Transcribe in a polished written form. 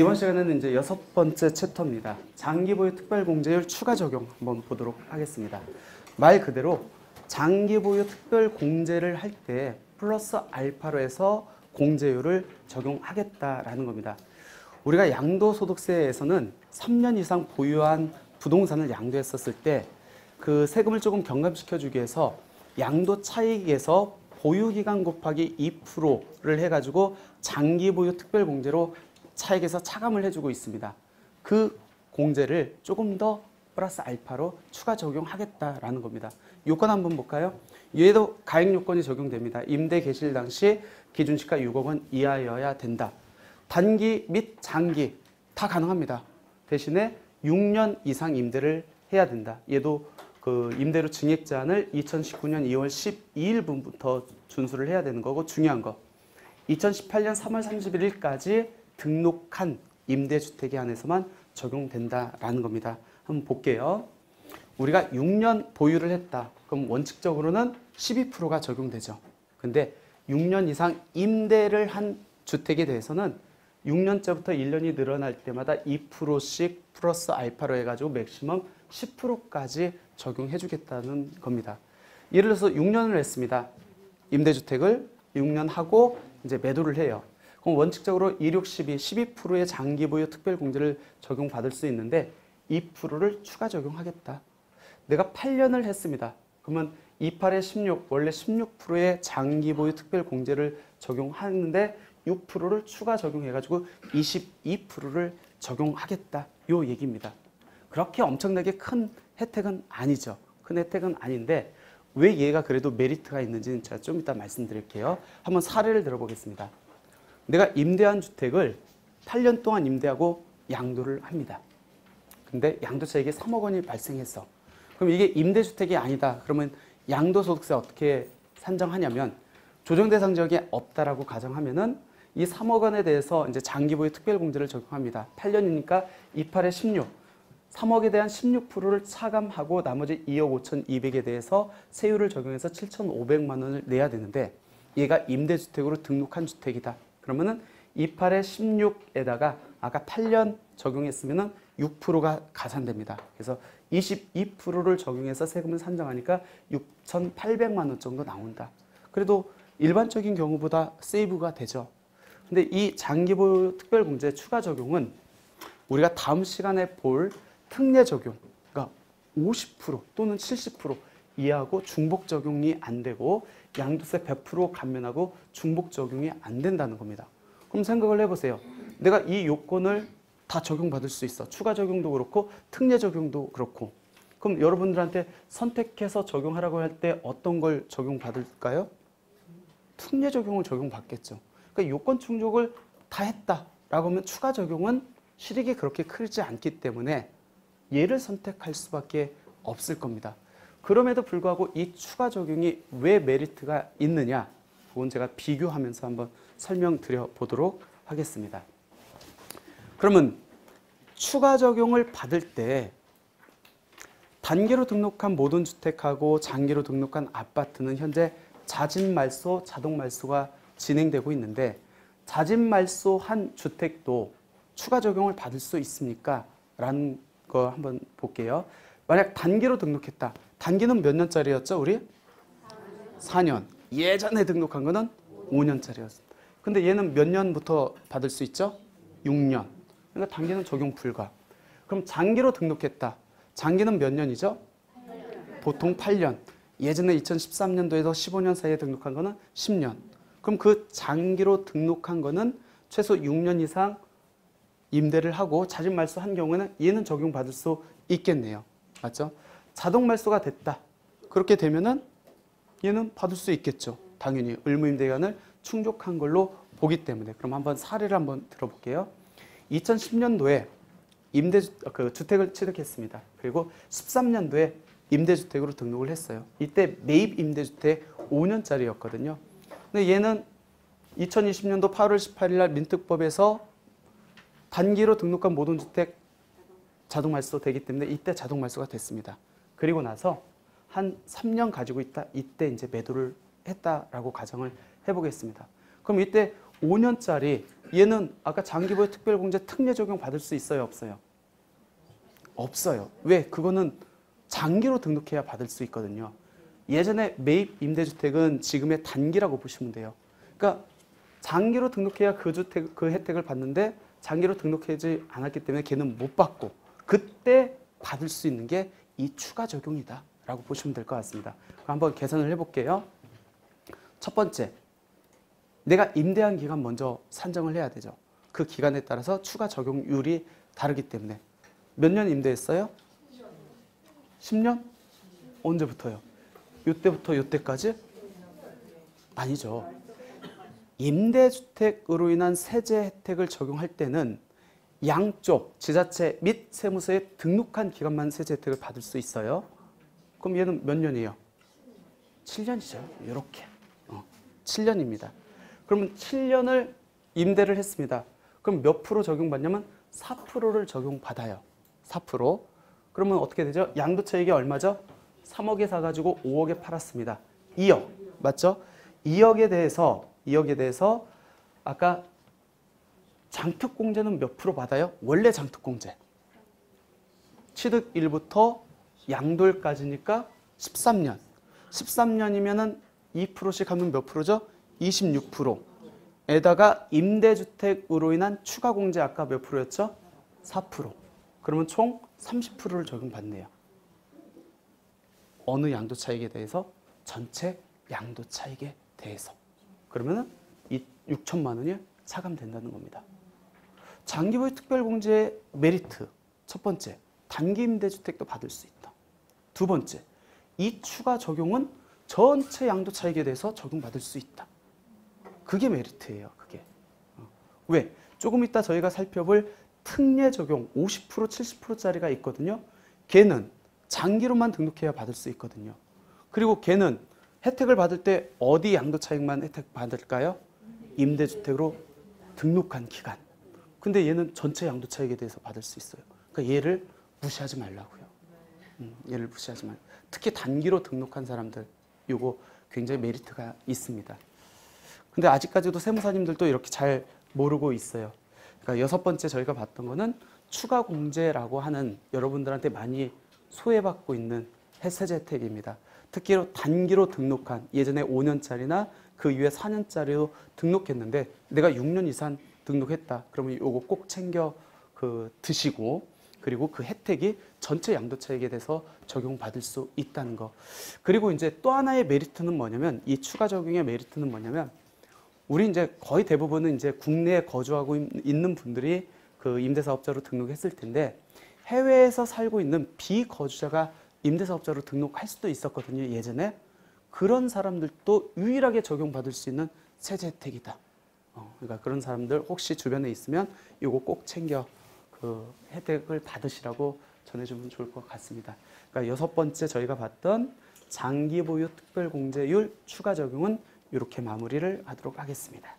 이번 시간에는 이제 6번째 챕터입니다. 장기보유 특별공제율 추가 적용 한번 보도록 하겠습니다. 말 그대로 장기보유 특별공제를 할 때 플러스 알파로 해서 공제율을 적용하겠다라는 겁니다. 우리가 양도소득세에서는 3년 이상 보유한 부동산을 양도했었을 때 그 세금을 조금 경감시켜주기 위해서 양도 차익에서 보유기간 곱하기 2%를 해가지고 장기보유 특별공제로 차익에서 차감을 해주고 있습니다. 그 공제를 조금 더 플러스 알파로 추가 적용하겠다라는 겁니다. 요건 한번 볼까요? 얘도 가액 요건이 적용됩니다. 임대 개시 당시 기준시가 6억 원 이하여야 된다. 단기 및 장기 다 가능합니다. 대신에 6년 이상 임대를 해야 된다. 얘도 그 임대료 증액 제한을 2019년 2월 12일부터 준수를 해야 되는 거고, 중요한 거 2018년 3월 31일까지 등록한 임대주택에 한해서만 적용된다라는 겁니다. 한번 볼게요. 우리가 6년 보유를 했다. 그럼 원칙적으로는 12%가 적용되죠. 근데 6년 이상 임대를 한 주택에 대해서는 6년째부터 1년이 늘어날 때마다 2%씩 플러스 알파로 해가지고 맥시멈 10%까지 적용해 주겠다는 겁니다. 예를 들어서 6년을 했습니다. 임대주택을 6년 하고 이제 매도를 해요. 그럼 원칙적으로 2, 6, 12, 12%의 장기보유 특별공제를 적용받을 수 있는데 2%를 추가 적용하겠다. 내가 8년을 했습니다. 그러면 28에 16, 원래 16%의 장기보유 특별공제를 적용하는데 6%를 추가 적용해가지고 22%를 적용하겠다. 요 얘기입니다. 그렇게 엄청나게 큰 혜택은 아니죠. 큰 혜택은 아닌데 왜 얘가 그래도 메리트가 있는지는 제가 좀 이따 말씀드릴게요. 한번 사례를 들어보겠습니다. 내가 임대한 주택을 8년 동안 임대하고 양도를 합니다. 근데 양도차익이 3억 원이 발생했어. 그럼 이게 임대주택이 아니다. 그러면 양도소득세 어떻게 산정하냐면 조정대상 지역이 없다라고 가정하면은 이 3억 원에 대해서 이제 장기보유 특별공제를 적용합니다. 8년이니까 28에 16. 3억에 대한 16%를 차감하고 나머지 2억 5,200에 대해서 세율을 적용해서 7,500만 원을 내야 되는데 얘가 임대주택으로 등록한 주택이다. 그러면은 28에 16에다가 아까 8년 적용했으면은 6%가 가산됩니다. 그래서 22%를 적용해서 세금을 산정하니까 6,800만 원 정도 나온다. 그래도 일반적인 경우보다 세이브가 되죠. 근데 이 장기보유 특별공제 추가 적용은 우리가 다음 시간에 볼 특례 적용, 그러니까 50% 또는 70% 이하고 중복 적용이 안 되고 양도세 100% 감면하고 중복 적용이 안 된다는 겁니다. 그럼 생각을 해보세요. 내가 이 요건을 다 적용받을 수 있어. 추가 적용도 그렇고 특례 적용도 그렇고. 그럼 여러분들한테 선택해서 적용하라고 할 때 어떤 걸 적용받을까요? 특례 적용을 적용받겠죠. 그러니까 요건 충족을 다 했다라고 하면 추가 적용은 실익이 그렇게 크지 않기 때문에 얘를 선택할 수밖에 없을 겁니다. 그럼에도 불구하고 이 추가 적용이 왜 메리트가 있느냐, 그건 제가 비교하면서 한번 설명드려 보도록 하겠습니다. 그러면 추가 적용을 받을 때 단기로 등록한 모든 주택하고 장기로 등록한 아파트는 현재 자진말소, 자동말소가 진행되고 있는데 자진말소한 주택도 추가 적용을 받을 수 있습니까? 라는 거 한번 볼게요. 만약 단기로 등록했다. 단기는 몇 년짜리였죠, 우리? 4년. 예전에 등록한 거는 5년짜리였습니다. 근데 얘는 몇 년부터 받을 수 있죠? 6년. 그러니까 단기는 적용 불가. 그럼 장기로 등록했다. 장기는 몇 년이죠? 보통 8년. 예전에 2013년도에서 15년 사이에 등록한 거는 10년. 그럼 그 장기로 등록한 거는 최소 6년 이상 임대를 하고 자진말소한 경우에는 얘는 적용받을 수 있겠네요. 맞죠? 자동말소가 됐다. 그렇게 되면은 얘는 받을 수 있겠죠. 당연히 의무임대기간을 충족한 걸로 보기 때문에. 그럼 한번 사례를 한번 들어볼게요. 2010년도에 주택을 취득했습니다. 그리고 13년도에 임대주택으로 등록을 했어요. 이때 매입 임대주택 5년짜리였거든요. 근데 얘는 2020년도 8월 18일 날 민특법에서 단기로 등록한 모든 주택 자동말소 되기 때문에 이때 자동말소가 됐습니다. 그리고 나서 한 3년 가지고 있다. 이때 이제 매도를 했다라고 가정을 해보겠습니다. 그럼 이때 5년짜리 얘는 아까 장기보유 특별공제 특례 적용 받을 수 있어요, 없어요? 없어요. 왜? 그거는 장기로 등록해야 받을 수 있거든요. 예전에 매입 임대주택은 지금의 단기라고 보시면 돼요. 그러니까 장기로 등록해야 그 주택, 그 혜택을 받는데 장기로 등록하지 않았기 때문에 걔는 못 받고 그때 받을 수 있는 게 이 추가 적용이다 라고 보시면 될 것 같습니다. 한번 계산을 해볼게요. 첫 번째, 내가 임대한 기간 먼저 산정을 해야 되죠. 그 기간에 따라서 추가 적용률이 다르기 때문에. 몇 년 임대했어요? 10년? 언제부터요? 요때부터 요때까지? 아니죠. 임대주택으로 인한 세제 혜택을 적용할 때는 양쪽 지자체 및 세무서에 등록한 기간만 세제 혜택을 받을 수 있어요. 그럼 얘는 몇 년이에요? 7년이죠. 이렇게. 7년입니다. 그러면 7년을 임대를 했습니다. 그럼 몇 프로 적용받냐면 4%를 적용받아요. 4%. 그러면 어떻게 되죠? 양도차익이 얼마죠? 3억에 사가지고 5억에 팔았습니다. 2억. 맞죠? 2억에 대해서 아까 장특공제는 몇 프로 받아요? 원래 장특공제. 취득일부터 양도일까지니까 13년. 13년이면은 2%씩 하면 몇 프로죠? 26%. 에다가 임대주택으로 인한 추가공제 아까 몇 프로였죠? 4%. 그러면 총 30%를 적용받네요. 어느 양도차익에 대해서? 전체 양도차익에 대해서. 그러면은 이 6천만 원이 차감된다는 겁니다. 장기보유 특별공제의 메리트. 첫 번째, 단기 임대주택도 받을 수 있다. 두 번째, 이 추가 적용은 전체 양도차익에 대해서 적용받을 수 있다. 그게 메리트예요. 그게. 왜? 조금 이따 저희가 살펴볼 특례 적용 50% 70%짜리가 있거든요. 걔는 장기로만 등록해야 받을 수 있거든요. 그리고 걔는 혜택을 받을 때 어디 양도차익만 혜택 받을까요? 임대주택으로 등록한 기간. 근데 얘는 전체 양도차익에 대해서 받을 수 있어요. 그러니까 얘를 무시하지 말라고요. 얘를 무시하지 말고. 특히 단기로 등록한 사람들 요거 굉장히 메리트가 있습니다. 근데 아직까지도 세무사님들도 이렇게 잘 모르고 있어요. 그러니까 6번째 저희가 봤던 거는 추가 공제라고 하는 여러분들한테 많이 소외받고 있는 세제 혜택입니다. 특히로 단기로 등록한 예전에 5년짜리나 그 이후에 4년짜리로 등록했는데 내가 6년 이상 등록했다. 그러면 요거 꼭 챙겨 드시고 그리고 그 혜택이 전체 양도차익에 대해서 적용받을 수 있다는 거. 그리고 이제 또 하나의 메리트는 뭐냐면 이 추가 적용의 메리트는 뭐냐면 우리 이제 거의 대부분은 이제 국내에 거주하고 있는 분들이 그 임대사업자로 등록했을 텐데 해외에서 살고 있는 비거주자가 임대사업자로 등록할 수도 있었거든요. 예전에. 그런 사람들도 유일하게 적용받을 수 있는 세제 혜택이다. 그러니까 그런 사람들 혹시 주변에 있으면 이거 꼭 챙겨 그 혜택을 받으시라고 전해주면 좋을 것 같습니다. 그러니까 6번째 저희가 봤던 장기보유 특별공제율 추가 적용은 이렇게 마무리를 하도록 하겠습니다.